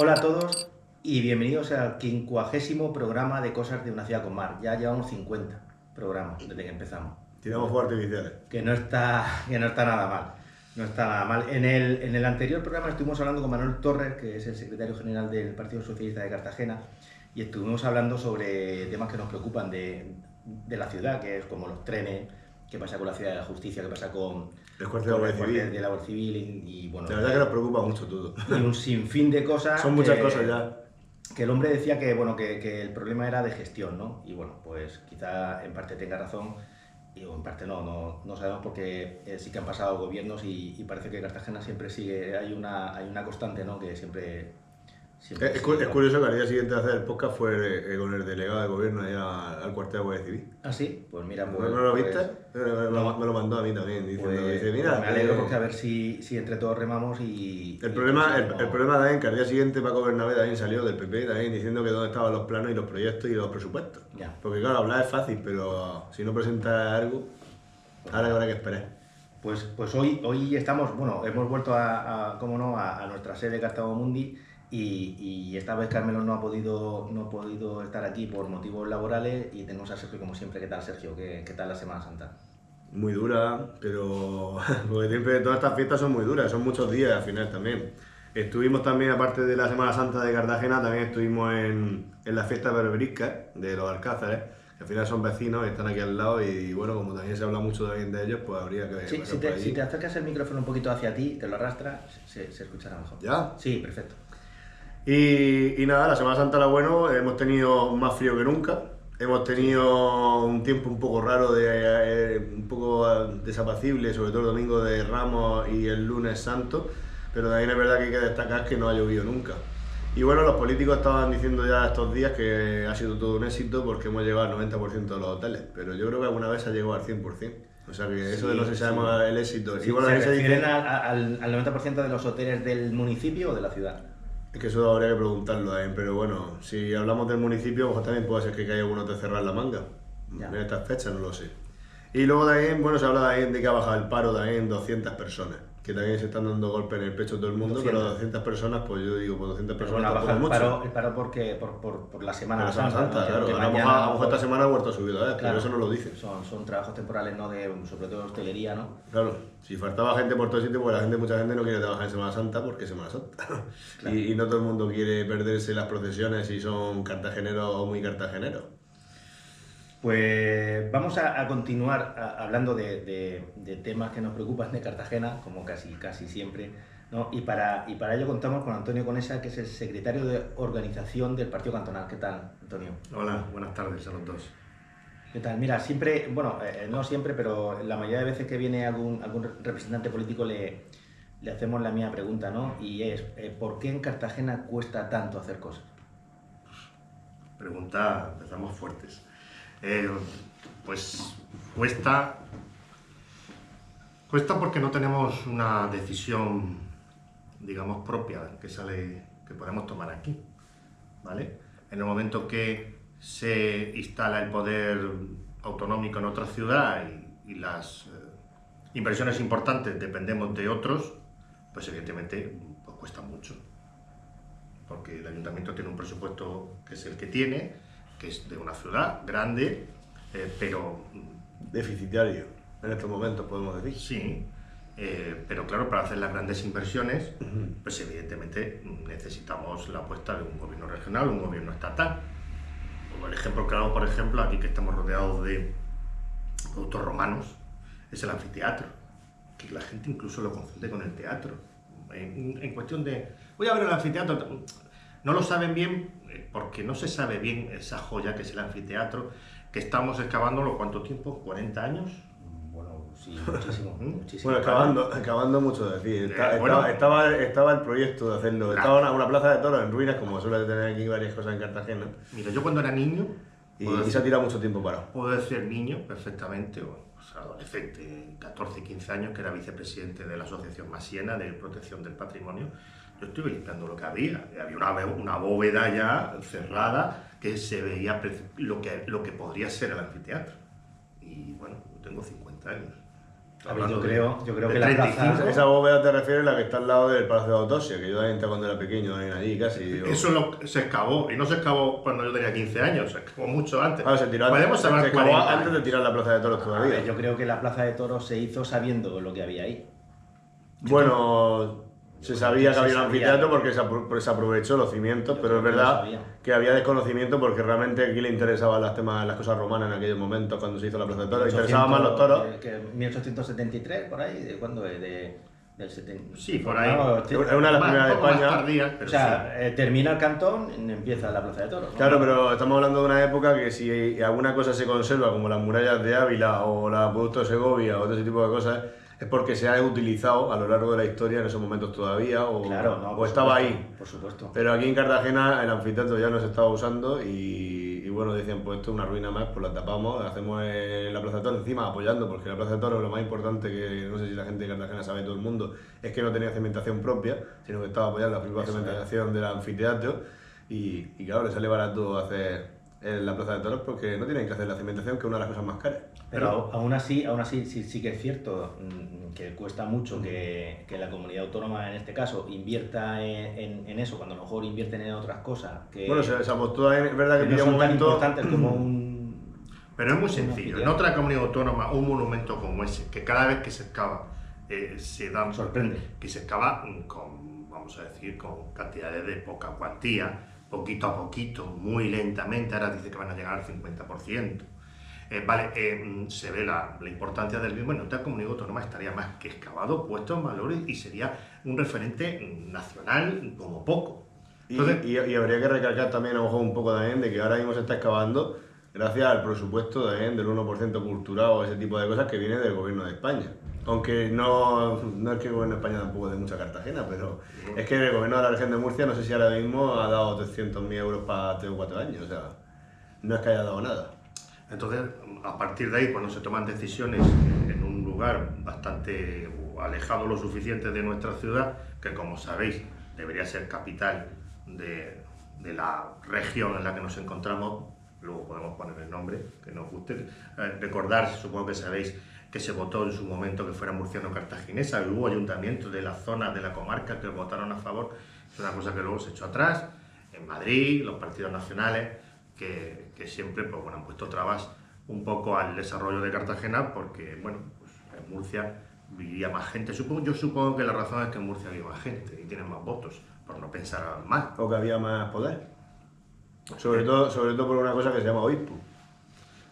Hola a todos y bienvenidos al 50º programa de Cosas de una ciudad con mar. Ya llevamos 50 programas desde que empezamos. Tiramos fuegos artificiales. Que no está nada mal. No está nada mal. En el anterior programa estuvimos hablando con Manuel Torres, que es el secretario general del Partido Socialista de Cartagena, y estuvimos hablando sobre temas que nos preocupan de la ciudad, que es como los trenes, qué pasa con la ciudad de la justicia, qué pasa con El cuartel de la Guardia Civil. de la Guardia Civil y bueno, La verdad que nos preocupa mucho todo. y un sinfín de cosas. Son muchas cosas ya. Que el hombre decía que, bueno, que el problema era de gestión, ¿no? Y bueno, pues quizá en parte tenga razón, o en parte no sabemos, porque sí que han pasado gobiernos y parece que Cartagena siempre sigue, hay una constante, ¿no? Que siempre Es curioso que al día siguiente de hacer el podcast fue con el delegado de gobierno allá al cuartel de la Guardia Civil. ¿Ah, sí? Pues mira, ¿No pues, lo viste? no. Me lo mandó a mí también, diciendo, pues, dice, mira... me alegro porque a ver si entre todos remamos y... El problema también que al día siguiente Paco Bernabé también salió del PP también diciendo que dónde estaban los planos y los proyectos y los presupuestos. Ya. Porque claro, hablar es fácil, pero si no presentas algo, ahora habrá que esperar. Pues hoy estamos, bueno, hemos vuelto cómo no, a nuestra sede Cartago Mundi y esta vez Carmelo no ha podido estar aquí por motivos laborales y tenemos a Sergio como siempre. ¿Qué tal, Sergio? ¿Qué tal la Semana Santa? Muy dura, pero porque siempre todas estas fiestas son muy duras, son muchos días al final también. Estuvimos también, aparte de la Semana Santa de Cartagena, también estuvimos en la fiesta berberisca de los Alcázares, que al final son vecinos, están aquí al lado y bueno, como también se habla mucho también de ellos, pues habría que... Sí, si te acercas el micrófono un poquito hacia ti, te lo arrastras, se escuchará mejor. ¿Ya? Sí, perfecto. Y nada, la Semana Santa, la bueno, hemos tenido más frío que nunca. Hemos tenido un tiempo un poco raro, un poco desapacible, sobre todo el domingo de Ramos y el lunes santo, pero también es verdad que hay que destacar que no ha llovido nunca. Y bueno, los políticos estaban diciendo ya estos días que ha sido todo un éxito porque hemos llegado al 90% de los hoteles, pero yo creo que alguna vez ha llegado al 100%. O sea que eso de no sé si sabemos el éxito. Sí, y bueno, ¿se se refieren dice... al 90% de los hoteles del municipio o de la ciudad? Es que eso habría que preguntarlo también, pero bueno, si hablamos del municipio, pues también puede ser que haya alguno de cerrar la manga. Ya. En estas fechas no lo sé. Y luego también, bueno, se habla también de que ha bajado el paro también 200 personas, que también se están dando golpes en el pecho todo el mundo, 200. pero 200 personas, pues yo digo, pues 200 Pero personas bueno, tampoco baja mucho. el paro porque por la Semana Pero Semana Santa, ¿no? claro, Que a lo mañana, mejor esta semana ha vuelto a subir, ¿verdad? claro, Pero eso no lo dicen. son trabajos temporales, ¿no? Sobre todo de hostelería, ¿no? Claro, si faltaba gente por todo sitio, pues mucha gente no quiere trabajar en Semana Santa porque es Semana Santa. Claro. Y no todo el mundo quiere perderse las procesiones si son cartageneros o muy cartageneros. Pues vamos a continuar hablando de temas que nos preocupan de Cartagena, como casi siempre, ¿no? Y para ello contamos con Antonio Conesa, que es el secretario de organización del Partido Cantonal. ¿Qué tal, Antonio? Hola, buenas tardes a los dos. ¿Qué tal? Mira, siempre, bueno, no siempre, pero la mayoría de veces que viene algún representante político le hacemos la misma pregunta, ¿no? Y es, ¿por qué en Cartagena cuesta tanto hacer cosas? Pregunta, empezamos fuertes. Pues cuesta porque no tenemos una decisión, digamos, propia que podemos tomar aquí, ¿vale? En el momento que se instala el poder autonómico en otra ciudad y las inversiones importantes dependemos de otros, pues evidentemente pues cuesta mucho, porque el ayuntamiento tiene un presupuesto que es el que tiene, que es de una ciudad grande, pero... Deficitario, en estos momentos podemos decir. Sí, pero claro, para hacer las grandes inversiones, pues evidentemente necesitamos la apuesta de un gobierno regional, un gobierno estatal. El ejemplo claro, por ejemplo, aquí que estamos rodeados de productos romanos, es el anfiteatro, que la gente incluso lo confunde con el teatro. En cuestión de, voy a ver el anfiteatro, no lo saben bien porque no se sabe bien esa joya que es el anfiteatro, que estamos excavándolo, ¿cuánto tiempo? ¿40 años? Bueno, sí, muchísimo, muchísimo. Bueno, acabando mucho de decir. Bueno. Estaba el proyecto de hacerlo. Claro. Estaba una plaza de toros en ruinas, como suele tener aquí varias cosas en Cartagena. Mira, yo cuando era niño, Y se ha tirado mucho tiempo parado. puedo decir niño perfectamente, o pues, adolescente, 14, 15 años, que era vicepresidente de la Asociación Masiena de Protección del Patrimonio. Yo estuve limpiando lo que había. Había una bóveda ya cerrada que se veía lo que podría ser el anfiteatro. Y bueno, yo tengo 50 años. A ver, yo creo que de la 35. plaza... Esa bóveda te refieres a la que está al lado del Palacio de Autopsia, que yo también estaba cuando era pequeño, también allí casi. Eso se excavó, y no se excavó cuando yo tenía 15 años, se excavó mucho antes. Ah, se tiró Podemos se hablar excavó 40 antes de años. tirar la Plaza de Toros A todavía. ver, yo creo que la Plaza de Toros se hizo sabiendo lo que había ahí. Bueno, se sabía que Se había un sabía. anfiteatro porque se aprovechó los cimientos, Yo pero es creo que lo verdad sabía. que había desconocimiento porque realmente aquí le interesaban las cosas romanas en aquellos momentos cuando se hizo la Plaza de Toros. Le interesaban más los toros. 1873, por ahí, ¿de cuándo es? Del 70. Sí, por ahí. Es una de las primeras de un poco más España. tardía, pero O sea, termina el cantón, empieza la Plaza de Toros, ¿no? Claro, pero estamos hablando de una época que si alguna cosa se conserva, como las murallas de Ávila o la Acueducto de Segovia o ese tipo de cosas, es porque se ha utilizado a lo largo de la historia en esos momentos todavía o, Claro, no, o por estaba supuesto, ahí. Por supuesto. Pero aquí en Cartagena el anfiteatro ya no se estaba usando y bueno, decían, pues esto es una ruina más, pues la tapamos, hacemos la Plaza de Toros encima apoyando, porque la Plaza de Toros lo más importante que no sé si la gente de Cartagena sabe, todo el mundo, es que no tenía cementación propia, sino que estaba apoyando la propia cementación del anfiteatro y claro, le sale barato hacer la Plaza de Toros porque no tienen que hacer la cementación, que es una de las cosas más caras. Pero aún así sí que es cierto que cuesta mucho que la comunidad autónoma, en este caso, invierta en eso, cuando a lo mejor invierten en otras cosas. Que, Bueno, se apostó, es verdad que no pilló son un tan momento... importantes como un... Pero es muy sencillo. En anfiteatro. otra comunidad autónoma, un monumento como ese, que cada vez que se excava, se dan. Sorprende. Que se excava con, vamos a decir, con cantidades de poca cuantía, poquito a poquito, muy lentamente. Ahora dice que van a llegar al 50%. Se ve la importancia del mismo. En otra comunidad autónoma estaría más que excavado, puesto en valor y sería un referente nacional como poco. Entonces, Y habría que recalcar también, a lo mejor un poco también, de que ahora mismo se está excavando gracias al presupuesto también del 1% cultural o ese tipo de cosas que viene del gobierno de España. Aunque no es que el gobierno de España tampoco dé mucha Cartagena, pero es que el gobierno de la región de Murcia no sé si ahora mismo ha dado 300.000 euros para 3 o 4 años, o sea, no es que haya dado nada. Entonces, a partir de ahí, cuando se toman decisiones en un lugar bastante alejado lo suficiente de nuestra ciudad, que como sabéis debería ser capital de la región en la que nos encontramos, luego podemos poner el nombre que nos guste. Recordar, supongo que sabéis, que se votó en su momento que fuera murciano-cartaginesa, hubo ayuntamientos de la zona, de la comarca que votaron a favor, es una cosa que luego se echó atrás, en Madrid, los partidos nacionales, que siempre pues, bueno, han puesto trabas un poco al desarrollo de Cartagena porque, bueno, pues en Murcia vivía más gente. Yo supongo que la razón es que en Murcia vive más gente y tienen más votos, por no pensar más. O que había más poder. Sobre todo por una cosa que se llama obispo.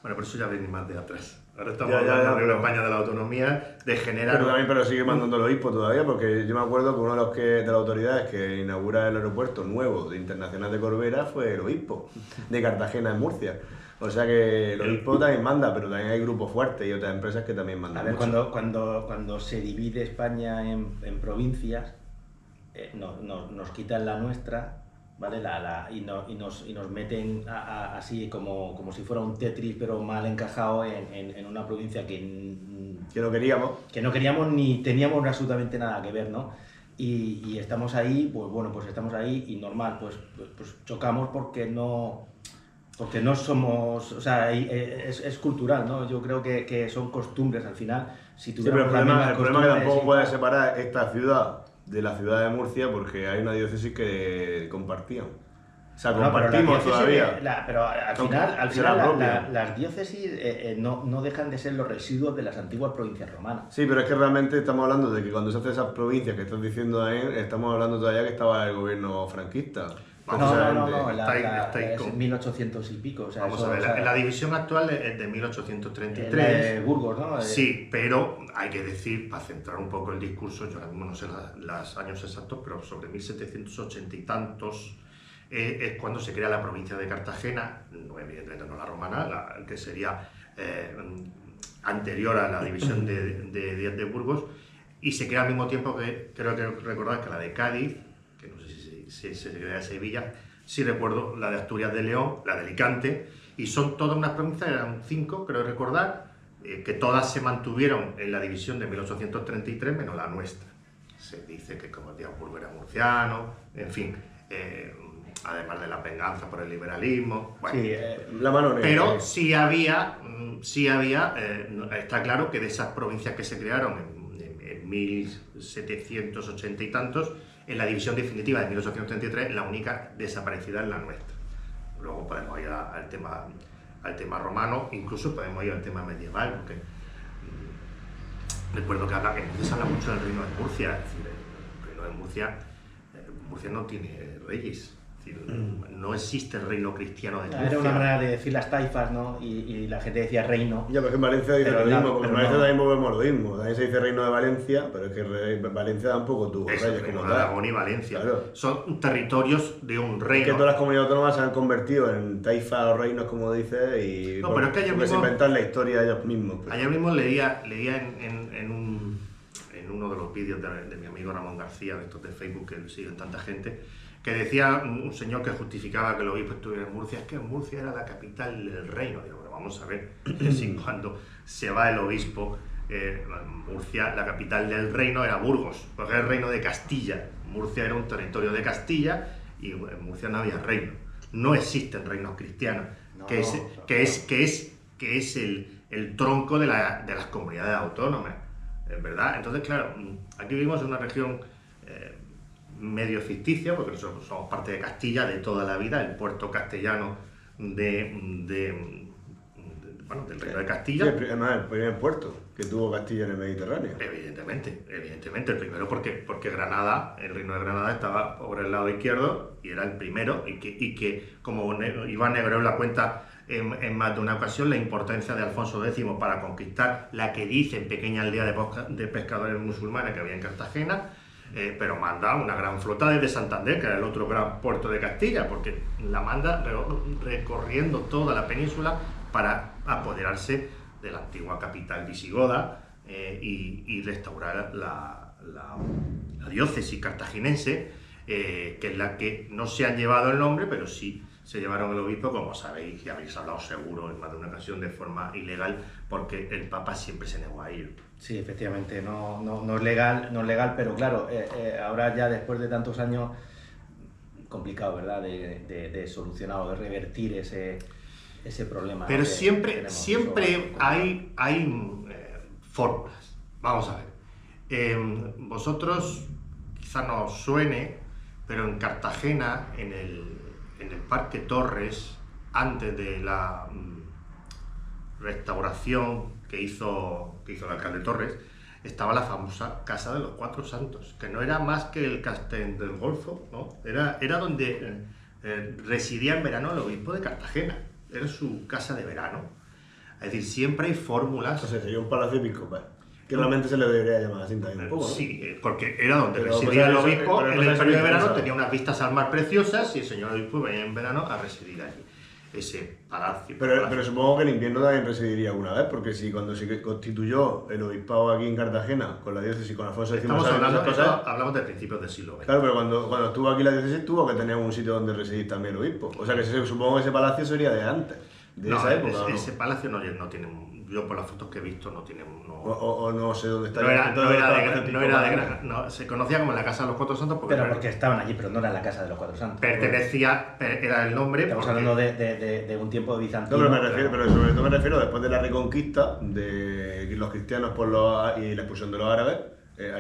Bueno, por eso ya viene más de atrás. Ahora estamos Ya, hablando de una pero- España de la autonomía, de generar... Pero sigue mandando el obispo todavía, porque yo me acuerdo que uno de las autoridades que inaugura el aeropuerto nuevo de Internacional de Corbera fue el obispo de Cartagena en Murcia. O sea que el obispo también manda, pero también hay grupos fuertes y otras empresas que también mandan A ver, mucho. cuando se divide España en provincias, nos quitan la nuestra, ¿vale? Y nos meten así como si fuera un Tetris, pero mal encajado en una provincia Que no queríamos. que no queríamos ni teníamos absolutamente nada que ver, ¿no? Y estamos ahí, pues bueno, pues estamos ahí y normal, pues chocamos porque no somos, o sea, es cultural, ¿no? Yo creo que son costumbres al final. Si Sí, pero el tuviéramos las problema mismas es que costumbres tampoco y puedes tal, separar esta ciudad de la ciudad de Murcia porque hay una diócesis que compartían. O sea, no, pero la compartimos diócesis todavía. pero al Aunque final, será propia. las diócesis no dejan de ser los residuos de las antiguas provincias romanas. Sí, pero es que realmente estamos hablando de que cuando se hacen esas provincias que estás diciendo ahí, estamos hablando todavía que estaba el gobierno franquista. No, Está ahí es con- 1800 y pico. O sea, Vamos eso, a ver, o sea, la división actual es de la 1833. de Burgos, ¿no? Sí, pero hay que decir, para centrar un poco el discurso, yo ahora mismo no sé los años exactos, pero sobre 1780 y tantos es cuando se crea la provincia de Cartagena, no, evidentemente no la romana, que sería anterior a la división de Burgos, y se crea al mismo tiempo que, creo que recordad que la de Cádiz, que no sé si se crea de Sevilla, sí recuerdo la de Asturias de León, la de Alicante, y son todas unas provincias, eran 5, creo recordar, que todas se mantuvieron en la división de 1833 menos la nuestra. Se dice que como el Burgo era murciano, en fin, además de la venganza por el liberalismo. Bueno, Sí, La mano negra. pero sí había, está claro que de esas provincias que se crearon en 1780 y tantos, en la división definitiva de 1833, la única desaparecida es la nuestra. Luego podemos ir al tema romano, incluso podemos ir al tema medieval, porque recuerdo que se habla mucho del reino de Murcia. Es decir, el reino de Murcia no tiene reyes. Es decir, no existe el reino cristiano de Murcia. era una manera de decir las taifas, ¿no? Y la gente decía reino. Ya, porque en Valencia dice Pero lo mismo, porque pero en Valencia no. también volvemos a lo mismo. También se dice reino de Valencia, pero es que Valencia tampoco tuvo Es el reyes reino como de tal. Aragón y Valencia. Claro. Son territorios de un Es que reino. todas las comunidades autónomas se han convertido en taifas o reinos, como dice, y No, pero es que ellos porque se mismos- inventan la historia ellos mismos. Pues. Ayer mismo leía en uno de los vídeos de mi amigo Ramón García, de estos de Facebook que lo siguen tanta gente, que decía un señor que justificaba que el obispo estuviera en Murcia, es que Murcia era la capital del reino. Digo, pero vamos a ver, si cuando se va el obispo, Murcia, la capital del reino era Burgos, porque era el reino de Castilla. Murcia era un territorio de Castilla y en Murcia no había reino. No existen reinos cristianos, que es el tronco de las comunidades autónomas, ¿verdad? Entonces, claro, aquí vivimos en una región medio ficticia, porque nosotros somos parte de Castilla de toda la vida, el puerto castellano del reino de Castilla. Sí, además, el primer puerto que tuvo Castilla en el Mediterráneo. Evidentemente, el primero porque Granada, el reino de Granada estaba por el lado izquierdo y era el primero, y que como Iván Negrón la cuenta en más de una ocasión, la importancia de Alfonso X para conquistar la que dicen pequeña aldea de pescadores musulmanes que había en Cartagena, pero manda una gran flota desde Santander, que era el otro gran puerto de Castilla, porque la manda recorriendo toda la península para apoderarse de la antigua capital visigoda y restaurar la diócesis cartaginense, que es la que no se han llevado el nombre, pero sí se llevaron el obispo, como sabéis y habéis hablado seguro en más de una ocasión, de forma ilegal, porque el Papa siempre se negó a ir. Sí, efectivamente, no es legal, pero claro, ahora ya después de tantos años, complicado, ¿verdad?, de solucionar o de revertir ese problema. Pero que siempre tenemos. hay fórmulas. Vamos a ver. Vosotros, quizá no os suene, pero en Cartagena, en el Parque Torres, antes de la restauración que hizo el alcalde Torres, estaba la famosa Casa de los Cuatro Santos, que no era más que el Castell del Golfo, ¿no? Era donde residía en verano el obispo de Cartagena, era su casa de verano. Es decir, siempre hay fórmulas. O sea, sería un palacio episcopal, que realmente se le debería llamar así también un poco, ¿no? Sí, porque era donde Pero, residía el pues, obispo. pero En no el se periodo de verano pensaba. tenía unas vistas al mar preciosas y el señor obispo venía en verano a residir allí. Ese palacio. Pero supongo que en invierno también residiría alguna vez, porque si cuando se constituyó el obispado aquí en Cartagena, con la diócesis, con Alfonso X, Estamos hablando, esas cosas, hablamos de principios del siglo XX. claro, pero cuando estuvo aquí la diócesis tuvo que tener un sitio donde residir también el obispo. O sea que supongo que ese palacio sería de antes, de esa época. ¿o no? ese palacio no tiene, yo por las fotos que he visto no tiene. O no sé dónde está. No era de gran. Gran, no, se conocía como la Casa de los Cuatro Santos porque, Pero porque estaban allí, pero no era la Casa de los Cuatro Santos. era el nombre. Estamos porque- hablando de un tiempo bizantino. No, pero sobre todo me refiero después de la reconquista de los cristianos y la expulsión de los árabes.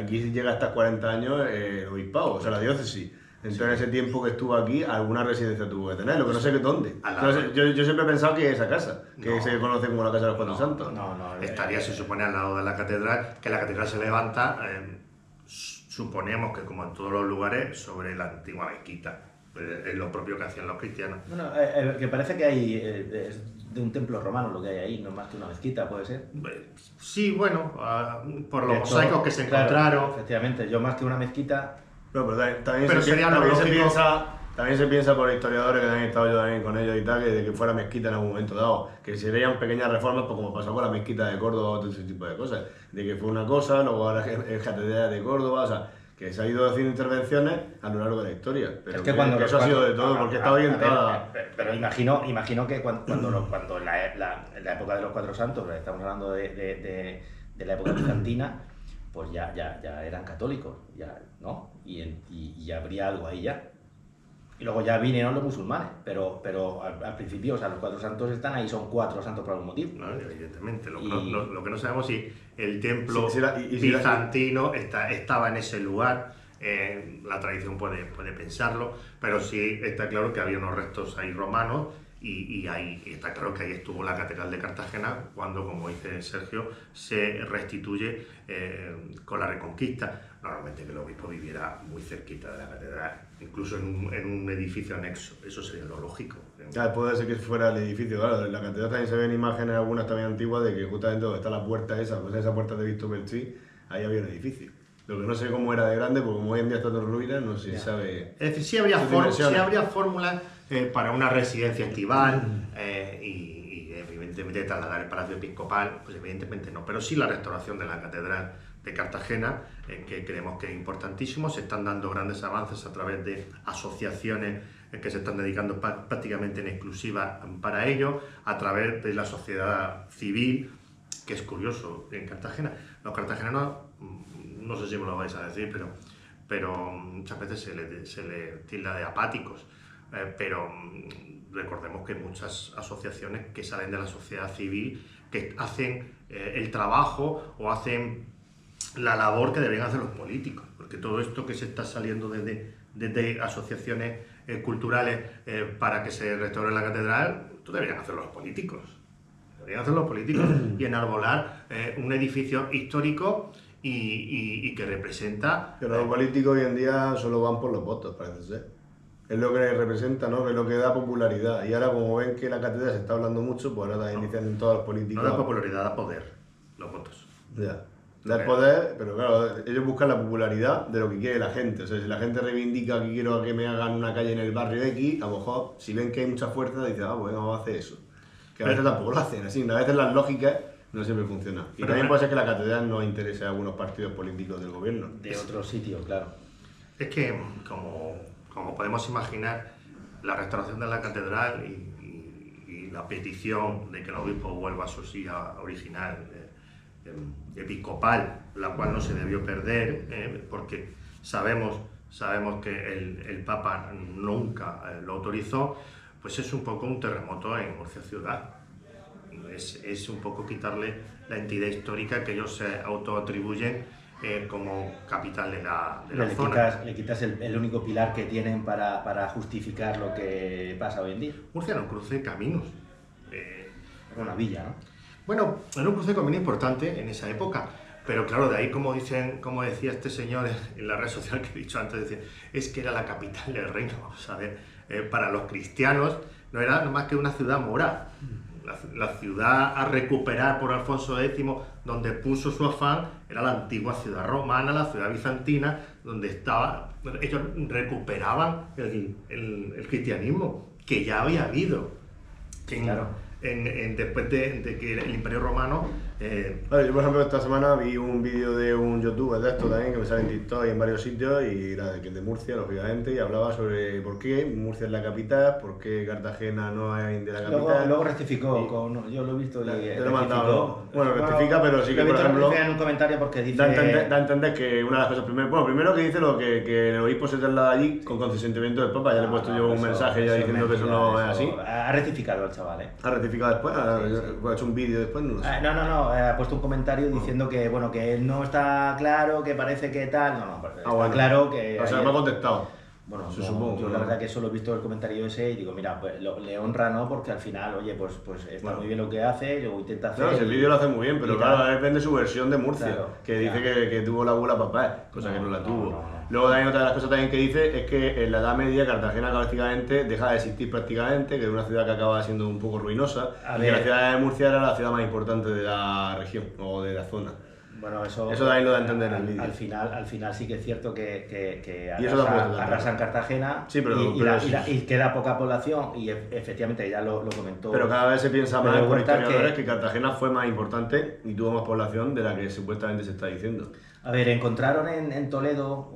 Aquí llega hasta 40 años el obispado, o sea, la diócesis. Entonces, en ese tiempo que estuvo aquí, alguna residencia tuvo que tener, lo que no sé dónde. Entonces, yo siempre he pensado que esa casa, que No. se conoce como la Casa de los Cuatro Santos. No, Estaría, se supone, al lado de la catedral, que la catedral se levanta, suponemos que como en todos los lugares, sobre la antigua mezquita. Es lo propio que hacían los cristianos. Bueno, que parece que hay es de un templo romano lo que hay ahí, no más que una mezquita, puede ser. Sí, bueno, por los De mosaicos todo, que se claro, encontraron. Efectivamente, yo más que una mezquita. No, pero también, Pero sería lo lógico. también se piensa por historiadores que han estado yo también con ellos y tal, que de que fuera mezquita en algún momento dado, que serían pequeñas reformas, pues como pasó con la mezquita de Córdoba o todo ese tipo de cosas, de que fue una cosa, luego ahora es catedral de Córdoba, o sea, que se ha ido haciendo intervenciones a lo largo de la historia, pero Es que cuando eso ha sido de todo, porque está orientada. Pero imagino que cuando en la época de los Cuatro Santos, estamos hablando de la época bizantina, pues ya eran católicos, ya, ¿no? Y habría algo ahí ya. Y luego ya vinieron los musulmanes, pero al principio, o sea, los 4 santos están ahí, son 4 santos por algún motivo. No, evidentemente. Lo que no sabemos si el templo si bizantino estaba en ese lugar. La tradición puede pensarlo, pero sí está claro que había unos restos ahí romanos y ahí está claro que ahí estuvo la catedral de Cartagena cuando, como dice Sergio, se restituye con la Reconquista. Normalmente que el obispo viviera muy cerquita de la catedral, incluso en un edificio anexo, eso sería lo lógico. Claro, puede ser que fuera el edificio, claro, en la catedral también se ven imágenes, algunas también antiguas, de que justamente donde está la puerta esa, pues esa puerta de Víctor Belchí, ahí había un edificio. Lo que no sé cómo era de grande, porque como hoy en día está todo en ruinas, no sé si sabe... Es decir, sí habría fórmulas para una residencia estival y evidentemente trasladar el Palacio Episcopal, pues evidentemente no, pero sí la restauración de la Catedral de Cartagena, que creemos que es importantísimo. Se están dando grandes avances a través de asociaciones que se están dedicando prácticamente en exclusiva para ello, a través de la sociedad civil, que es curioso, en Cartagena. Los cartagenanos, no sé si me lo vais a decir, pero muchas veces se le tilda de apáticos, pero recordemos que hay muchas asociaciones que salen de la sociedad civil, que hacen el trabajo o hacen la labor que deberían hacer los políticos, porque todo esto que se está saliendo desde asociaciones culturales para que se restaure la catedral, esto deberían hacer los políticos. Deberían hacer los políticos y enarbolar un edificio histórico y que representa... Pero los políticos hoy en día solo van por los votos, parece ser. Es lo que representa, ¿no? Es lo que da popularidad. Y ahora, como ven que la catedral se está hablando mucho, pues ahora también dicen en todos los políticos... No da popularidad, da poder, los votos. Ya. Da poder, pero claro, ellos buscan la popularidad de lo que quiere la gente. O sea, si la gente reivindica que quiero que me hagan una calle en el barrio X, a lo mejor, si ven que hay mucha fuerza, dicen, pues venga, vamos a hacer eso. Que a veces tampoco lo hacen así. A veces las lógicas no siempre funcionan. Y también puede ser que la catedral no interese a algunos partidos políticos del gobierno. De otros sitios, claro. Es que, como podemos imaginar, la restauración de la catedral y la petición de que el obispo vuelva a su silla original episcopal, la cual no se debió perder, porque sabemos que el Papa nunca lo autorizó, pues es un poco un terremoto en Murcia ciudad. Es un poco quitarle la entidad histórica que ellos se autoatribuyen como capital de la zona. Le quitas el único pilar que tienen para justificar lo que pasa hoy en día. Murcia no cruce caminos. Era una villa, ¿no? Bueno, era un cruce de camino importante en esa época, pero claro, de ahí, como decía este señor en la red social que he dicho antes, es que era la capital del reino. Vamos a ver, para los cristianos no era más que una ciudad mora. La ciudad a recuperar por Alfonso X, donde puso su afán, era la antigua ciudad romana, la ciudad bizantina, donde estaba. Ellos recuperaban el cristianismo, que ya había habido. Claro. Después de que el Imperio Romano... yo, por ejemplo, esta semana vi un vídeo de un youtuber de esto también, que me sale en TikTok y en varios sitios, y era de Murcia, lógicamente, y hablaba sobre por qué Murcia es la capital, por qué Cartagena no es de la capital. Luego rectificó, yo lo he visto y te lo he mandado, ¿no? Bueno, rectifica, pero sí que, por ejemplo... en un comentario porque dice... Da a entender que una de las cosas... Primero que dice que el obispo se traslada allí con consentimiento del Papa, ya le he puesto yo un mensaje ya diciendo que eso no es así. Ha rectificado el chaval, Ha rectificado después, ha hecho un vídeo después, no lo sé. No, ha puesto un comentario diciendo que no está claro, que parece que tal, está claro que... O sea, me ha contestado. Bueno, supongo. Yo la verdad que solo he visto el comentario ese y digo, mira, pues le honra, ¿no? Porque al final, oye, pues está muy bien lo que hace, yo intenta hacer... No, el vídeo lo hace muy bien, pero claro, él vende su versión de Murcia, que dice que tuvo la abuela papá, cosa que no la tuvo. Luego también otra de las cosas también que dice es que en la Edad Media Cartagena prácticamente deja de existir prácticamente, que es una ciudad que acaba siendo un poco ruinosa, y que la ciudad de Murcia era la ciudad más importante de la región o de la zona. Bueno, eso también lo da a entender en el vídeo. Al final sí que es cierto que arrasan Cartagena, sí, y queda poca población, y efectivamente ya lo comentó. Pero cada vez se piensa más por historiadores que Cartagena fue más importante y tuvo más población de la que supuestamente se está diciendo. A ver, encontraron en Toledo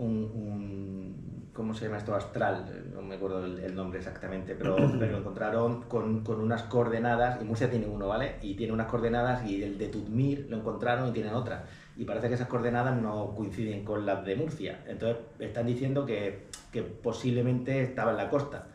¿cómo se llama esto? Astral, no me acuerdo el nombre exactamente, pero lo encontraron con unas coordenadas, y Murcia tiene uno, ¿vale? Y tiene unas coordenadas, y el de Tutmir lo encontraron y tienen otras. Y parece que esas coordenadas no coinciden con las de Murcia. Entonces están diciendo que que posiblemente estaba en la costa,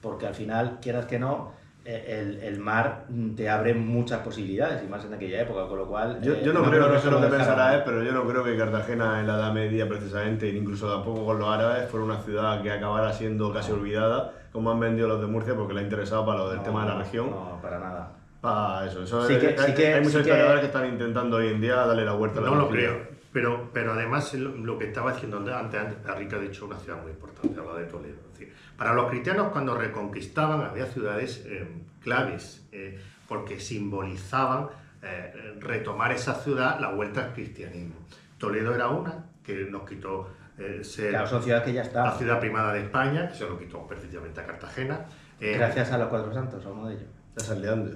porque al final, quieras que no, el mar te abre muchas posibilidades, y más en aquella época, con lo cual... Yo no creo que eso es lo que pensará él, él, pero yo no creo que Cartagena en la Edad Media precisamente, incluso tampoco con los árabes, fuera una ciudad que acabara siendo casi olvidada, como han vendido los de Murcia, porque le ha interesado para lo del tema de la región. No, para nada. Para eso Hay muchos historiadores que están intentando hoy en día darle la vuelta a la No lo tortilla. creo, pero además lo que estaba diciendo antes Enrique ha dicho una ciudad muy importante, habla de Toledo. Es decir, para los cristianos cuando reconquistaban había ciudades claves, porque simbolizaban retomar esa ciudad, la vuelta al cristianismo. Toledo era una, que nos quitó ser Claro, son ciudades que ya la están. ciudad primada de España, que se lo quitó precisamente a Cartagena. Gracias a los Cuatro Santos, a uno de ellos.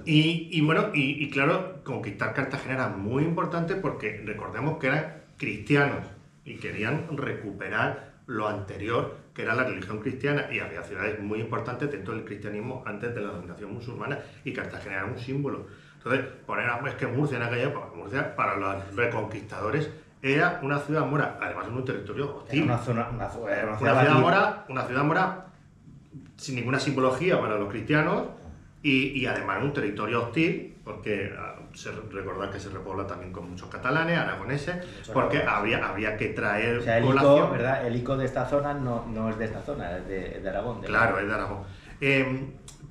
Y claro, conquistar Cartagena era muy importante porque recordemos que eran cristianos y querían recuperar lo anterior, que era la religión cristiana, y había ciudades muy importantes dentro del cristianismo antes de la dominación musulmana, y Cartagena era un símbolo. Entonces, es que Murcia en aquella época, Murcia para los reconquistadores era una ciudad mora, además en un territorio hostil. Era una Una ciudad mora sin ninguna simbología para los cristianos, y además un territorio hostil, porque recordar que se repobla también con muchos catalanes, aragoneses, porque había que traer o sea, el población. ICO, ¿verdad? El ICO de esta zona no es de esta zona, es de Aragón. Claro, es de Aragón.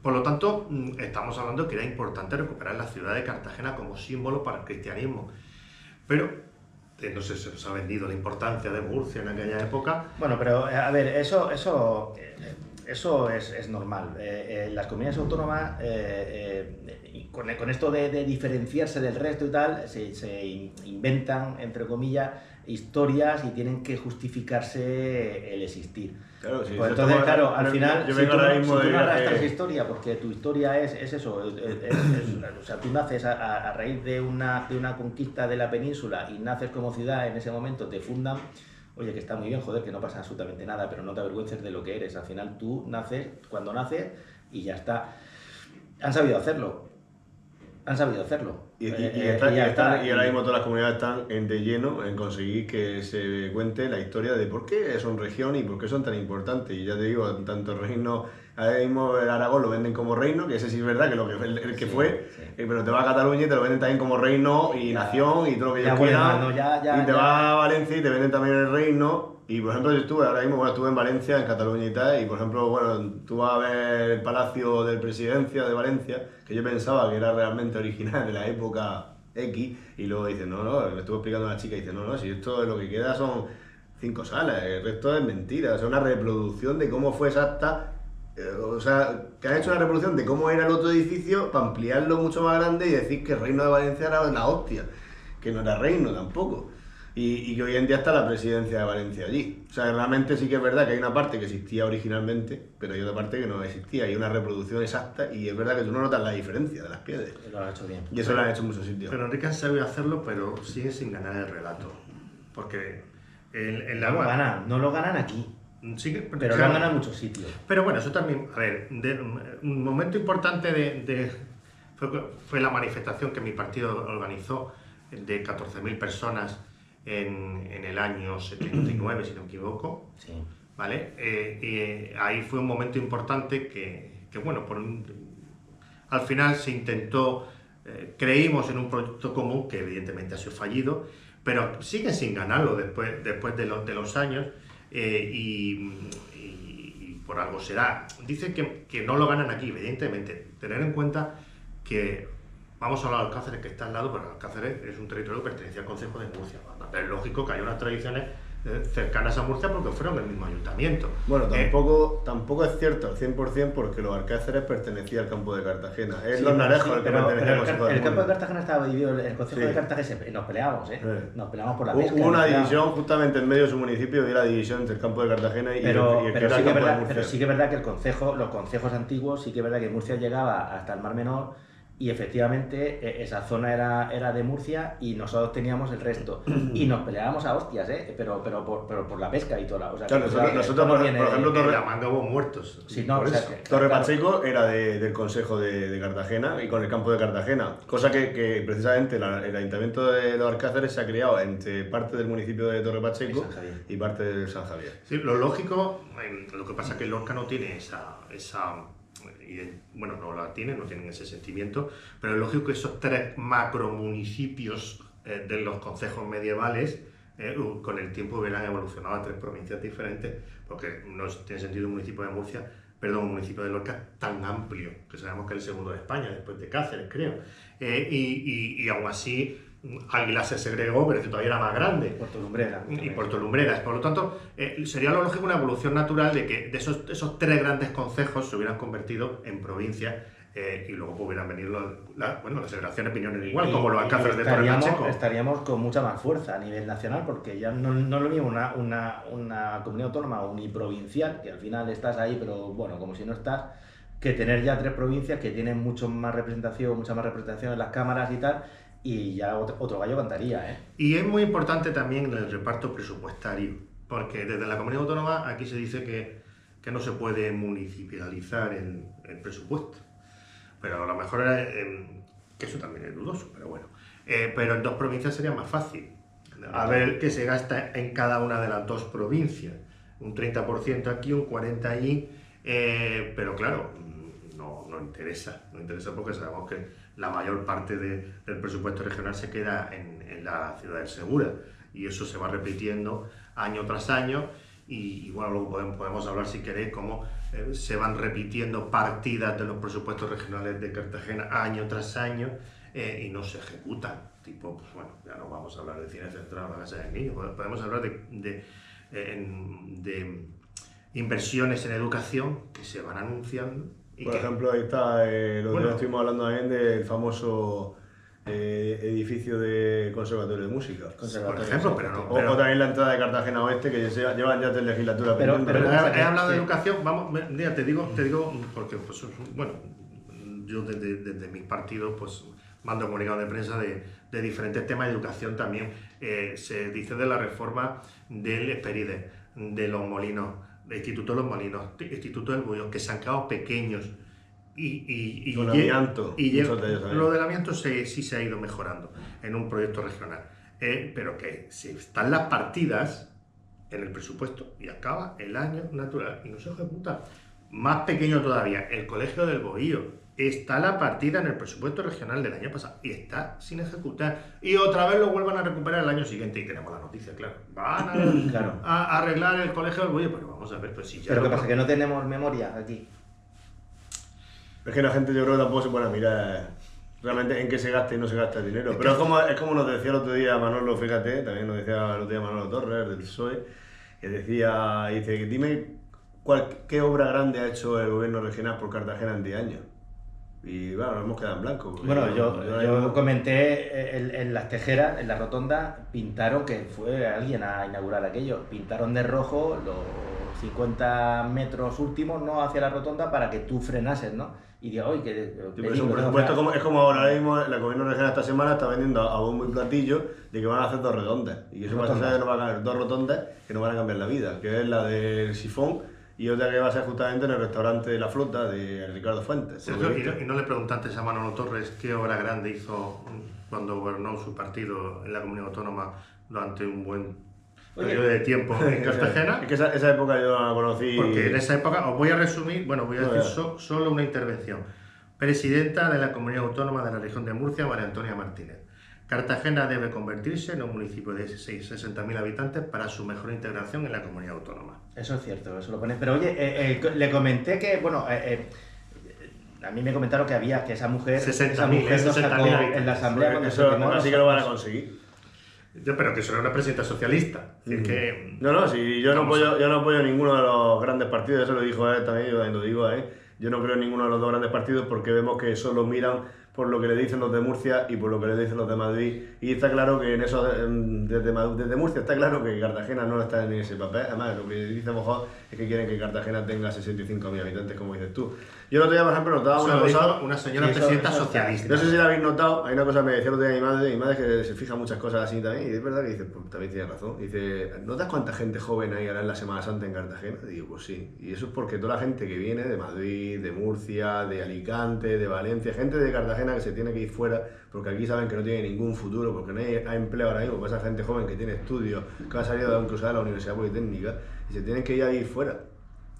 Por lo tanto, estamos hablando que era importante recuperar la ciudad de Cartagena como símbolo para el cristianismo. Pero no sé si se os ha vendido la importancia de Murcia en aquella época. Bueno, pero a ver, eso es normal. Las comunidades autónomas, con esto de diferenciarse del resto y tal, se inventan, entre comillas, historias y tienen que justificarse el existir. Claro, sí, pues entonces, claro, al final, yo si vengo tú, ahora si mismo tú de narras viaje. esta historia, porque tu historia es eso, o sea, tú naces a raíz de una conquista de la península y naces como ciudad en ese momento, te fundan. Oye, que está muy bien, joder, que no pasa absolutamente nada, pero no te avergüences de lo que eres. Al final tú naces cuando naces y ya está. Han sabido hacerlo. Y está. ahora mismo todas las comunidades están de lleno en conseguir que se cuente la historia de por qué son región y por qué son tan importantes. Y ya te digo, tanto reino, ahora mismo el Aragón lo venden como reino, que ese sí es verdad, que el que Sí, fue, sí. pero te va a Cataluña y te lo venden también como reino y nación y todo lo que ellos quieran. Y te vas a Valencia y te venden también el reino. Y por ejemplo, yo estuve en Valencia, en Cataluña y tal, y por ejemplo, bueno, tú vas a ver el Palacio de Presidencia de Valencia, que yo pensaba que era realmente original de la época X, y luego dicen, no, me estuvo explicando una chica, y dice, no, si esto lo que queda son 5 salas, el resto es mentira, o sea, una reproducción de cómo fue exacta, o sea, que han hecho una reproducción de cómo era el otro edificio para ampliarlo mucho más grande y decir que el Reino de Valencia era la hostia, que no era reino tampoco. Y que hoy en día está la presidencia de Valencia allí. O sea, realmente sí que es verdad que hay una parte que existía originalmente, pero hay otra parte que no existía. Hay una reproducción exacta y es verdad que tú no notas la diferencia de las piedras. Lo han hecho bien. Y eso lo han hecho en muchos sitios. Pero Enrique sabe hacerlo, pero sigue sin ganar el relato. Porque No lo ganan aquí, pero pero lo han ganado en muchos sitios. Pero bueno, eso también, a ver, un momento importante fue la manifestación que mi partido organizó de 14.000 personas en el año 79, si no me equivoco. Sí. ¿Vale? Ahí fue un momento importante que bueno, al final se intentó, creímos en un proyecto común que evidentemente ha sido fallido, pero siguen sin ganarlo después de los años, y por algo será. Dice que no lo ganan aquí, evidentemente. Tener en cuenta que vamos a hablar de Alcáceres, que está al lado, pero Alcáceres es un territorio que pertenece al Concejo de Murcia. Es lógico que haya unas tradiciones cercanas a Murcia porque fueron del mismo ayuntamiento. Bueno, tampoco es cierto al 100% porque los Alcáceres pertenecían al campo de Cartagena. Es Sí, los Narejos el que pero pertenecía al Concejo de el campo de Murcia. Cartagena estaba dividido, el Concejo Sí. de Cartagena nos peleábamos, nos peleábamos por la pesca. Hubo una nos peleábamos. división justamente en medio de su municipio, y la división entre el campo de Cartagena y el que era el campo de Murcia. Pero sí que es verdad que los concejos antiguos, sí que es verdad que Murcia llegaba hasta el Mar Menor y efectivamente esa zona era de Murcia y nosotros teníamos el resto. Y nos peleábamos a hostias, pero por la pesca y toda la... O sea, Claro, que nosotros, por ejemplo, En la manga hubo muertos. Sí, no, por o sea, eso. Torre claro. Pacheco era del Consejo de Cartagena y con el campo de Cartagena, cosa que precisamente el Ayuntamiento de los Alcázares se ha creado entre parte del municipio de Torre Pacheco y parte de San Javier. Sí, lo lógico, lo que pasa es que Lorca no tiene bueno, no tienen ese sentimiento, pero es lógico que esos 3 macromunicipios de los concejos medievales con el tiempo hubieran evolucionado a 3 provincias diferentes, porque no tiene sentido un municipio de Murcia, un municipio de Lorca tan amplio, que sabemos que es el segundo de España, después de Cáceres, creo, y aún así Águila se segregó, pero todavía era más grande. Puerto Lumbrera. Y Puerto Lumbreras. Por lo tanto, sería lo lógico una evolución natural de que de esos 3 grandes concejos se hubieran convertido en provincias y luego pues, hubieran venido las segregaciones opiniones igual, como los Alcázares de Torre Pacheco. Estaríamos con mucha más fuerza a nivel nacional, porque ya no es lo mismo una comunidad autónoma uniprovincial, que al final estás ahí, pero bueno, como si no estás, que tener ya 3 provincias que tienen mucha más representación en las cámaras y tal, y ya otro gallo cantaría, ¿eh? Y es muy importante también el reparto presupuestario, porque desde la comunidad autónoma aquí se dice que no se puede municipalizar el presupuesto, pero a lo mejor que eso también es dudoso, pero bueno. Pero en 2 provincias sería más fácil. A ver qué se gasta en cada una de las 2 provincias. Un 30% aquí, un 40% allí, pero claro, no interesa porque sabemos que la mayor parte del presupuesto regional se queda en la ciudad del Segura y eso se va repitiendo año tras año y bueno, luego podemos hablar si queréis cómo se van repitiendo partidas de los presupuestos regionales de Cartagena año tras año y no se ejecutan, tipo, pues bueno, ya no vamos a hablar de cine central o la casa del niño, podemos hablar de inversiones en educación que se van anunciando. Por ejemplo, ahí está, lo que estuvimos hablando también del famoso edificio de Conservatorio de Música. Por ejemplo, pero o también la entrada de Cartagena Oeste, que llevan ya 3 legislaturas. Pero he hablado de educación, vamos, mira, te digo, porque pues, bueno, yo desde mis partidos pues mando comunicados de prensa de diferentes temas de educación también. Se dice de la reforma del Esperide, de los molinos, del Instituto de los Molinos, Instituto del Bullo, que se han quedado pequeños y con amianto. Lo del amianto sí se ha ido mejorando en un proyecto regional, pero que si están las partidas en el presupuesto y acaba el año natural y no se ejecuta. Más pequeño todavía, el Colegio del Bohío. Está la partida en el presupuesto regional del año pasado y está sin ejecutar. Y otra vez lo vuelvan a recuperar el año siguiente y tenemos la noticia, claro. Van a arreglar el Colegio del Bohío, pero vamos a ver, pues si ya... Pero ¿qué pasa? ¿Que no tenemos memoria aquí? Es que la gente yo creo que tampoco se pone a mirar realmente en qué se gasta y no se gasta el dinero. Pero es como nos decía el otro día Manolo, fíjate, también nos decía el otro día Manolo Torres del PSOE, que dice, dime qué obra grande ha hecho el gobierno regional por Cartagena en 10 años. Y bueno, nos hemos quedado en blanco. Bueno, yo comenté en las tejeras, en la rotonda, pintaron, que fue alguien a inaugurar aquello, pintaron de rojo los 50 metros últimos, ¿no?, hacia la rotonda para que tú frenases, ¿no? Y digo, oye, es como ahora mismo la gobierno regional esta semana está vendiendo a bombo y platillo de que van a hacer 2 rotondas. Y eso va a ser, no van a cambiar 2 rotondas que no van a cambiar la vida, que es la del Sifón y otra que va a ser justamente en el restaurante de La Flota de Ricardo Fuentes. ¿Y no le preguntaste a Manolo Torres qué obra grande hizo cuando gobernó su partido en la comunidad autónoma durante un buen periodo de tiempo en Cartagena? Es que esa época yo no la conocí. Porque en esa época, os voy a resumir, voy a decir solo una intervención. Presidenta de la Comunidad Autónoma de la Región de Murcia, María Antonia Martínez. Cartagena debe convertirse en un municipio de 60.000 habitantes para su mejor integración en la comunidad autónoma. Eso es cierto, eso lo pone. Pero oye, le comenté que, bueno, a mí me comentaron que esa mujer 60.000 lo sacó en la asamblea. Eso así que lo van a conseguir. Pero que eso era una presidenta socialista. Que, yo no apoyo ninguno de los grandes partidos, eso lo dijo él también, yo también lo digo, yo no creo en ninguno de los 2 grandes partidos porque vemos que solo miran por lo que le dicen los de Murcia y por lo que le dicen los de Madrid. Y está claro que en eso, desde Murcia está claro que Cartagena no está en ese papel. Además, lo que dice Mojón es que quieren que Cartagena tenga 65.000 habitantes, como dices tú. Yo el otro día, por ejemplo, notaba una cosa... Una señora presidenta socialista. No sé si la habéis notado, hay una cosa que me decía el otro día mi madre que se fija muchas cosas así también, y es verdad que dice, pues también tiene razón. Dice, ¿notas cuánta gente joven hay ahora en la Semana Santa en Cartagena? Y digo, pues sí. Y eso es porque toda la gente que viene de Madrid, de Murcia, de Alicante, de Valencia, gente de Cartagena que se tiene que ir fuera, porque aquí saben que no tiene ningún futuro, porque no hay empleo ahora mismo, pues esa gente joven que tiene estudios, que ha salido incluso de la Universidad Politécnica, y se tienen que ir a ir fuera.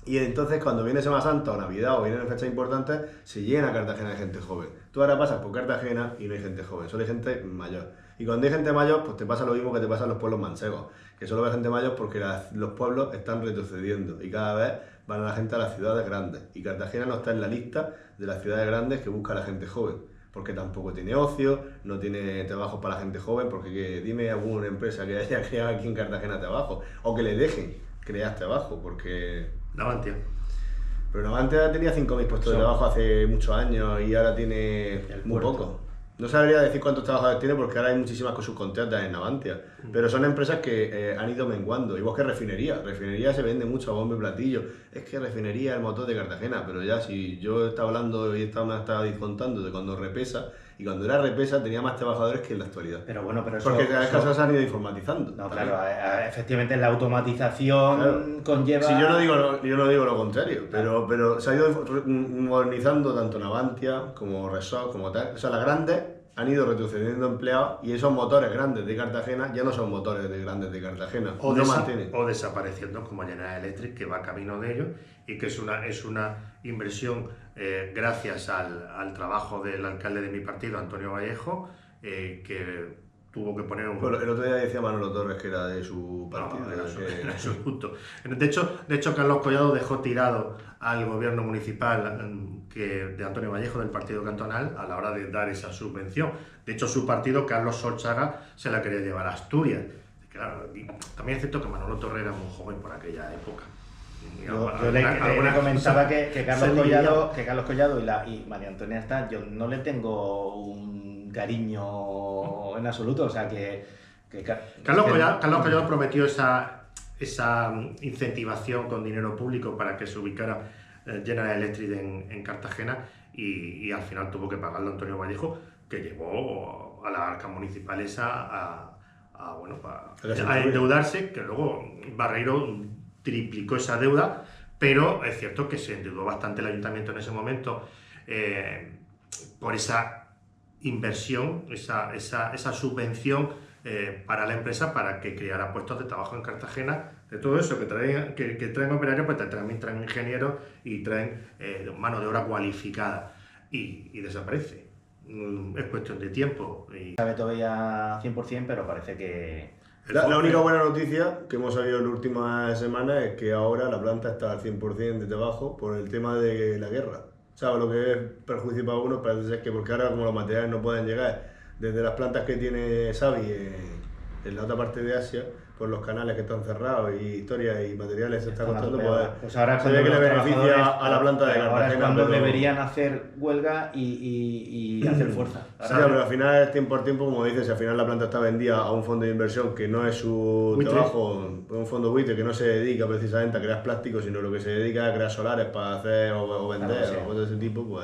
Y entonces cuando viene Semana Santa o Navidad o vienen fechas importantes, se llena Cartagena de gente joven. Tú ahora pasas por Cartagena y no hay gente joven, solo hay gente mayor. Y cuando hay gente mayor, pues te pasa lo mismo que te pasa en los pueblos manchegos, que solo ves gente mayor porque los pueblos están retrocediendo y cada vez van a la gente a las ciudades grandes. Y Cartagena no está en la lista de las ciudades grandes que busca la gente joven, porque tampoco tiene ocio, no tiene trabajos para la gente joven, porque dime alguna empresa que haya creado aquí en Cartagena trabajo, o que le dejen crear trabajo, porque... Navantia. Pero Navantia tenía 5.000 puestos de trabajo hace muchos años y ahora tiene muy poco. No sabría decir cuántos trabajadores tiene porque ahora hay muchísimas subcontratas en Navantia, pero son empresas que han ido menguando. Igual que refinería. Refinería se vende mucho a bombo y platillo. Es que refinería es el motor de Cartagena, pero ya si yo estaba hablando y me estaba contando de cuando Repesa, y cuando era Repesa tenía más trabajadores que en la actualidad. Pero bueno, pero eso... Porque cada casa se han ido informatizando. No, claro, efectivamente la automatización conlleva... Sí, yo no digo lo contrario, pero se ha ido modernizando tanto Navantia como Resort, como tal. O sea, las grandes han ido retrocediendo empleados y esos motores grandes de Cartagena ya no son motores grandes de Cartagena. O, no mantienen. O desapareciendo como General Electric, que va camino de ello y que es una inversión gracias al trabajo del alcalde de mi partido, Antonio Vallejo, que tuvo que poner un... Bueno, el otro día decía Manolo Torres que era de su partido. No, era su punto. De hecho, Carlos Collado dejó tirado al gobierno municipal de Antonio Vallejo del partido cantonal a la hora de dar esa subvención. De hecho, su partido, Carlos Solchaga, se la quería llevar a Asturias. Claro, también es cierto que Manolo Torres era muy joven por aquella época. Yo le comentaba que Carlos Collado y María Antonia está, yo no le tengo un cariño en absoluto, o sea Carlos Collado prometió esa incentivación con dinero público para que se ubicara General Electric en Cartagena y al final tuvo que pagarlo Antonio Vallejo, que llevó a la arca municipal esa a endeudarse, que luego Barreiro triplicó esa deuda, pero es cierto que se endeudó bastante el ayuntamiento en ese momento por esa inversión, esa subvención para la empresa para que creara puestos de trabajo en Cartagena. De todo eso que traen operarios, pues también traen ingenieros y traen mano de obra cualificada y desaparece. Es cuestión de tiempo. Sabe todavía 100%, pero parece que... La única buena noticia que hemos sabido en las últimas semanas es que ahora la planta está al 100% de trabajo por el tema de la guerra. ¿Sabes? Lo que es perjuicio para uno parece ser que porque ahora como los materiales no pueden llegar desde las plantas que tiene Savi en la otra parte de Asia, por los canales que están cerrados y historias y materiales se está costando, pues ahora se ve que le beneficia a la planta de Cartagena. Ahora es cuando deberían hacer huelga y hacer fuerza. Sí, pero al final es tiempo al tiempo, como dices, si al final la planta está vendida a un fondo de inversión que no es su trabajo, un fondo buitre que no se dedica precisamente a crear plásticos, sino lo que se dedica a crear solares para hacer o vender o cosas de ese tipo,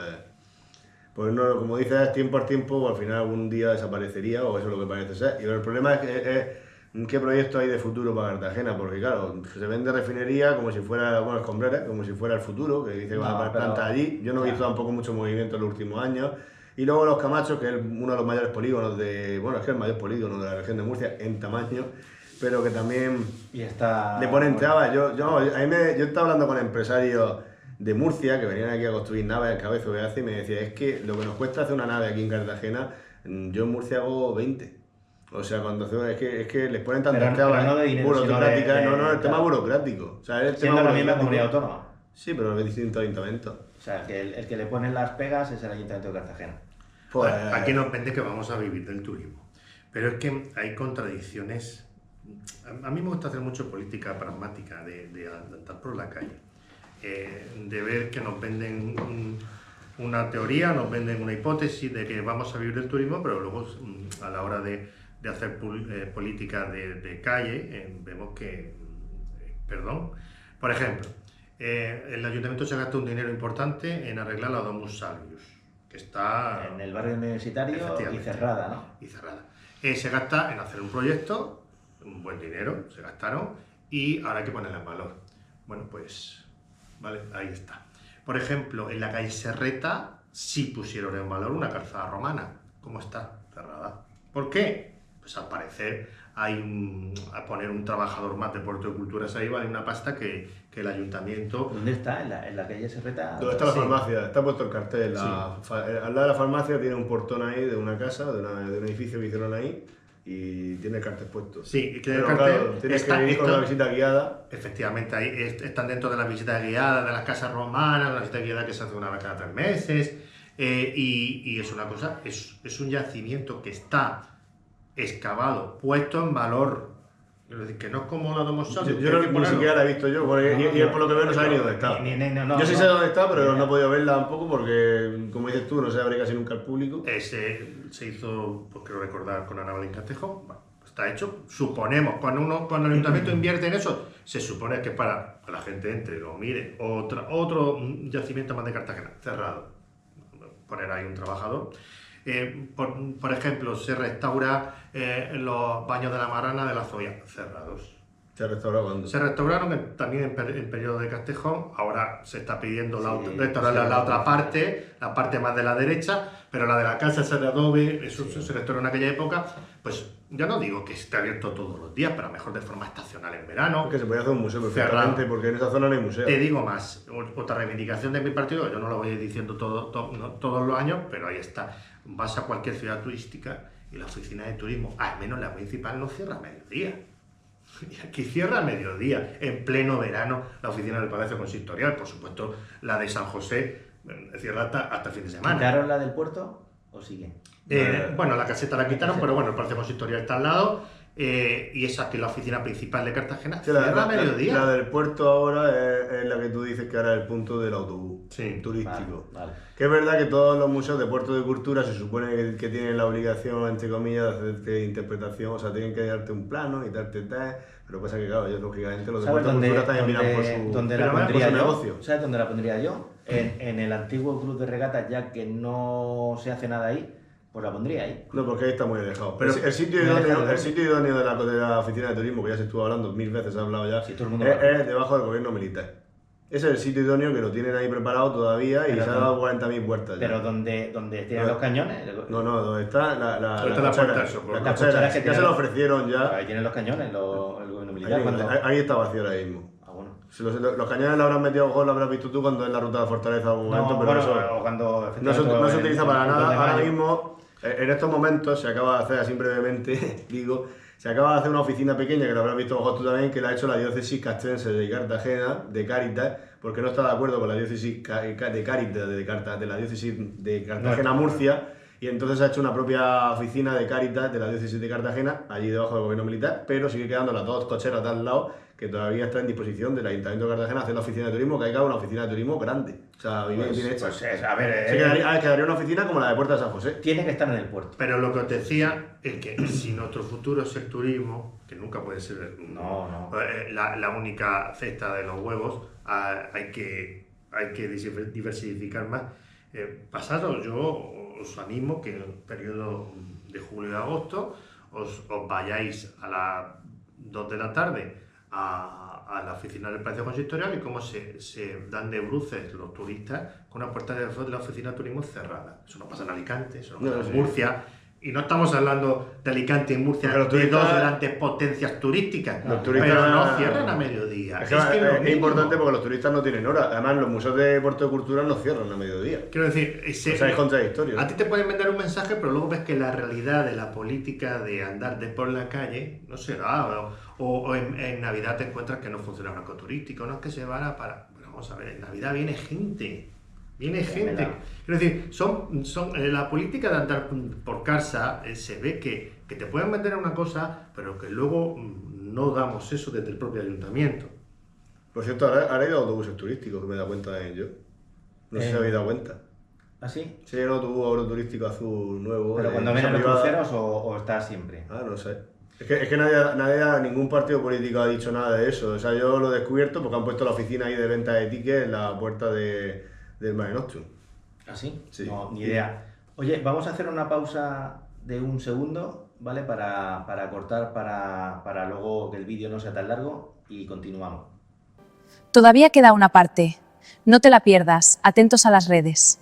pues no, como dices, es tiempo al tiempo, al final algún día desaparecería, o eso es lo que parece ser. Y el problema es qué proyectos hay de futuro para Cartagena, porque claro, se vende refinería como si fuera, escombreras, como si fuera el futuro, que dice que van a poner plantas allí. Yo no he visto tampoco mucho movimiento en los últimos años. Y luego Los Camachos, que es uno de los mayores polígonos es que es el mayor polígono de la región de Murcia en tamaño, pero que también le ponen trabas. Yo estaba hablando con empresarios de Murcia que venían aquí a construir naves al Cabezo de Hace y me decía, es que lo que nos cuesta hacer una nave aquí en Cartagena, yo en Murcia hago 20. O sea, cuando es que les ponen tantas trabas burocráticas, el tema burocrático. O sea, el siendo la misma comunidad autónoma. Sí, pero es distinto ayuntamiento. O sea, que el que le pone las pegas es el Ayuntamiento de Cartagena. Pues, aquí nos vende que vamos a vivir del turismo. Pero es que hay contradicciones. A mí me gusta hacer mucho política pragmática, de andar por la calle. De ver que nos venden una teoría, nos venden una hipótesis de que vamos a vivir del turismo, pero luego a la hora de hacer política de calle vemos que, perdón, por ejemplo, el ayuntamiento se gasta un dinero importante en arreglar la Domus Salvius, que está en el barrio universitario y cerrada, ¿no? Y cerrada. Se gasta en hacer un proyecto, un buen dinero, se gastaron, y ahora hay que ponerla en valor. Bueno, pues, vale, ahí está. Por ejemplo, en la calle Serreta sí pusieron en valor una calzada romana. ¿Cómo está? Cerrada. ¿Por qué? Pues al parecer a poner un trabajador más de Puerto de Culturas ahí vale una pasta que el ayuntamiento... ¿Dónde está? ¿En la calle Serreta? ¿Dónde está la farmacia? Está puesto el cartel. Al lado de la farmacia tiene un portón ahí de una casa, de un edificio que hicieron ahí, y tiene el cartel puesto. Sí, y tiene pero el cartel. Claro, tienes que ir con la visita guiada. Efectivamente, ahí están dentro de las visitas guiadas, de las casas romanas, de la visita guiada que se hace una vez cada 3 meses. Y es una cosa, es un yacimiento que está excavado, puesto en valor. Es decir, que no es como la Domus Salvius. Yo ni siquiera la he visto yo, porque y él por lo que veo no sabe ni dónde está. Yo sí sé dónde está, pero no he podido verla tampoco porque, como dices tú, no se abre casi nunca al público. Se hizo, pues creo recordar, con Ana Valín Castejón. Bueno, está hecho. Suponemos, cuando el ayuntamiento invierte en eso, se supone que para que la gente entre, lo mire. Otro yacimiento más de Cartagena, cerrado. Poner ahí un trabajador. Por ejemplo, se restaura los baños de la Marrana de la Zoya, cerrados. ¿Se ha restaurado cuándo? Se restauraron también en periodo de Castejón. Ahora se está pidiendo restaurar la otra parte, la parte más de la derecha, pero la de la casa esa de adobe, eso se restauró en aquella época. Pues ya no digo que esté abierto todos los días, pero a lo mejor de forma estacional en verano. Es que se puede hacer un museo perfectamente, porque en esa zona no hay museo. Te digo más, otra reivindicación de mi partido, yo no lo voy diciendo todos los años, pero ahí está. Vas a cualquier ciudad turística y la oficina de turismo, al menos la municipal, no cierra a mediodía. Y aquí cierra a mediodía, en pleno verano, la oficina del Palacio Consistorial. Por supuesto, la de San José cierra hasta el fin de semana. ¿Quitaron la del puerto o sigue? Bueno, la caseta la quitaron, pero bueno, el Palacio Consistorial está al lado. Y esa que es la oficina principal de Cartagena, sí, cierra a mediodía. La del puerto ahora es la que tú dices que ahora es el punto del autobús turístico. Vale. Que es verdad que todos los museos de Puerto de Cultura se supone que tienen la obligación, entre comillas, de hacerte interpretación, o sea, tienen que darte un plano y darte test, pero pasa que, claro, ellos lógicamente los de Puerto de Cultura también miran por su negocio. ¿Sabes dónde la pondría yo? En el antiguo club de regatas, ya que no se hace nada ahí. Pues la pondría ahí. No, porque ahí está muy alejado. Pero el sitio idóneo de la oficina de turismo, que ya se estuvo hablando 1000 veces, se ha hablado ya, es debajo del gobierno militar. Ese es el sitio idóneo que lo tienen ahí preparado todavía y se ha dado 40.000 puertas. ¿Pero donde tienen los cañones? No, donde está la cochera que ya se lo ofrecieron ya. Ahí tienen los cañones, el gobierno militar. Ahí está vacío ahora mismo. Si los cañones lo habrán metido, a lo mejor lo habrás visto tú cuando es la ruta de Fortaleza en algún momento, pero no se utiliza para nada. Ahora mismo, en estos momentos, se acaba de hacer, así brevemente, digo, se acaba de hacer una oficina pequeña, que lo habrás visto a lo mejor tú también, que la ha hecho la diócesis castrense de Cartagena, de Cáritas, porque no está de acuerdo con la diócesis de Cáritas, de la diócesis de Cartagena-Murcia, y entonces ha hecho una propia oficina de Cáritas de la diócesis de Cartagena, allí debajo del gobierno militar, pero sigue quedando las dos cocheras de al lado, que todavía está en disposición del Ayuntamiento de Cartagena hacer la oficina de turismo, que hay que haber una oficina de turismo grande. O sea, bien hecha. Pues a ver, quedaría una oficina como la de Puerta de San José. Tiene que estar en el puerto. Pero lo que os decía es que si nuestro futuro es el turismo, que nunca puede ser la única cesta de los huevos, hay que diversificar más. Pasado, yo os animo que en el periodo de julio y agosto os vayáis a las 2 de la tarde a la oficina del Palacio Consistorial y cómo se dan de bruces los turistas con una puerta de la oficina de turismo cerrada. Eso no pasa en Alicante, eso no pasa en Murcia. Y no estamos hablando de Alicante y Murcia, de dos grandes potencias turísticas, pero no cierran a mediodía. Es importante porque los turistas no tienen hora. Además, los museos de Puerto de Cultura no cierran a mediodía. Quiero decir, es contradictorio. A ti te pueden vender un mensaje, pero luego ves que la realidad de la política de andar de por la calle no se da. O en Navidad te encuentras que no funciona el banco turístico, no es que se van a parar. Bueno, vamos a ver, en Navidad viene gente. Quiero decir, la política de andar por casa se ve que te pueden vender una cosa, pero que luego no damos eso desde el propio ayuntamiento. Por cierto, ahora hay autobuses turísticos, que me he dado cuenta de ello. No sé si habéis dado cuenta. ¿Ah, sí? Sí, no, tuvo oro turístico azul nuevo. ¿Pero cuando vienen los privada. cruceros o está siempre? Ah, no sé. Es que ningún partido político ha dicho nada de eso. O sea, yo lo he descubierto porque han puesto la oficina ahí de venta de tickets en la puerta del Mare Nostrum. ¿Ah, sí? Sí. No, ni idea. Oye, vamos a hacer una pausa de un segundo, ¿vale? Para cortar, para luego que el vídeo no sea tan largo y continuamos. Todavía queda una parte. No te la pierdas, atentos a las redes.